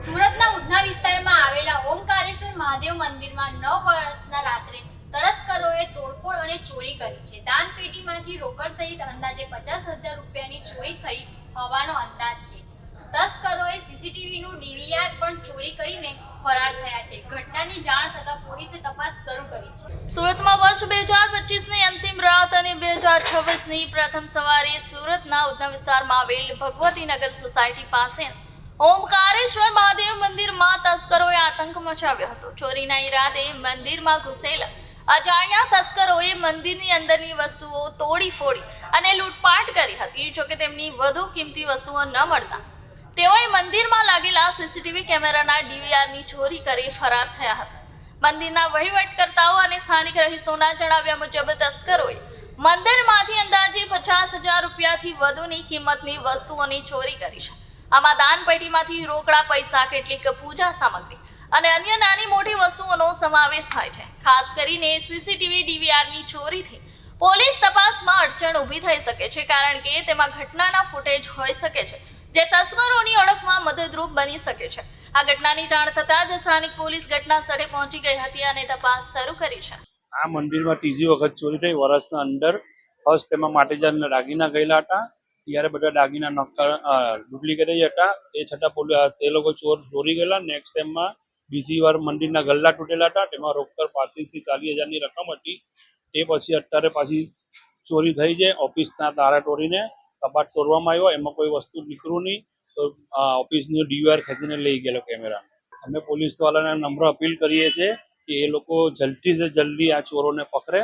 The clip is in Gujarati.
સુરતના ઉધના વિસ્તારમાં આવેલા ઓમકારેશ્વર મહાદેવ મંદિરમાં 9 વર્ષના રાત્રે તસ્કરોએ તોડફોડ અને ચોરી કરી છે. દાનપેટીમાંથી રોકડ સહિત અંદાજે 50,000 રૂપિયાની ચોરી થઈ હોવાનો અંદાજ છે. તસ્કરોએ સીસીટીવીનું ડીવીઆર પણ ચોરી કરીને ફરાર થયા છે. ઘટનાની જાણ થતાં પોલીસે તપાસ શરૂ કરી છે. સુરતમાં વર્ષ 2025ની અંતિમ રાત અને 2026ની પ્રથમ સવારે સુરતના ઉધના વિસ્તારમાં આવેલ ભગવતીનગર સોસાયટી પાસે ઓમકારેશ્વર મહાદેવ મંદિરમાં તસ્કરોએ આતંક મચાવ્યો હતો. ચોરીના ઈરાદે મંદિરમાં ઘૂસેલા અજાણ્યા તસ્કરોએ મંદિરની અંદરની વસ્તુઓ તોડી ફોડી અને લૂંટપાટ કરી હતી. જોકે તેમની વધુ કિંમતી વસ્તુઓ ન મળતા તેઓએ મંદિરમાં લાગેલા સીસીટીવી કેમેરાના ડીવીઆરની ચોરી કરી ફરાર થયા હતા. મંદિરના વહીવટકર્તાઓ અને સ્થાનિક રહીશોના જણાવ્યા મુજબ તસ્કરોએ મંદિરમાંથી અંદાજે 50,000 રૂપિયાથી વધુની કિંમતની વસ્તુઓની ચોરી કરી છે. આમાં દાનપેટીમાંથી રોકડા પૈસા, કેટલીક પૂજા સામગ્રી અને અન્ય નાની મોટી વસ્તુઓનો સમાવેશ થાય છે. ખાસ કરીને સીસીટીવી ડીવીઆરની ચોરીથી પોલીસ તપાસમાં અડચણ ઊભી થઈ શકે છે, કારણ કે તેમાં ઘટનાના ફૂટેજ હોઈ શકે છે જે તસ્કરોની ઓળખમાં મદદરૂપ બની શકે છે. આ ઘટનાની જાણ થતાં જ સ્થાનિક પોલીસ ઘટના સ્થળે પહોંચી ગઈ હતી અને તપાસ શરૂ કરી છે. આ મંદિરમાં ત્રીજી વખત ચોરી થઈ વર્ષના અંદર. ફર્સ્ટ તેમાં માટેજારના દાગીના ગયેલા હતા, ત્યારે બધા દાગીના ડુપ્લિકેટ જ હતા. એ છતાં તે લોકો ચોરી ગયેલા. નેક્સ્ટ ટાઈમમાં બીજી વાર મંદિરના ગલ્લા તૂટેલા હતા, તેમાં રોકડ 35,000 થી 40,000ની રકમ હતી. તે પછી અત્યારે પાછી ચોરી થઈ છે. ઓફિસના તાળા તોડીને કબાટ તોડવામાં આવ્યો, એમાં કોઈ વસ્તુ નીકળ્યું નહીં, તો ઓફિસનો ડીવીઆર ખેંચીને લઈ ગયેલો કેમેરા. અમે પોલીસ વાળાને નમ્ર અપીલ કરીએ છીએ કે એ લોકો જલ્દીથી જલ્દી આ ચોરોને પકડે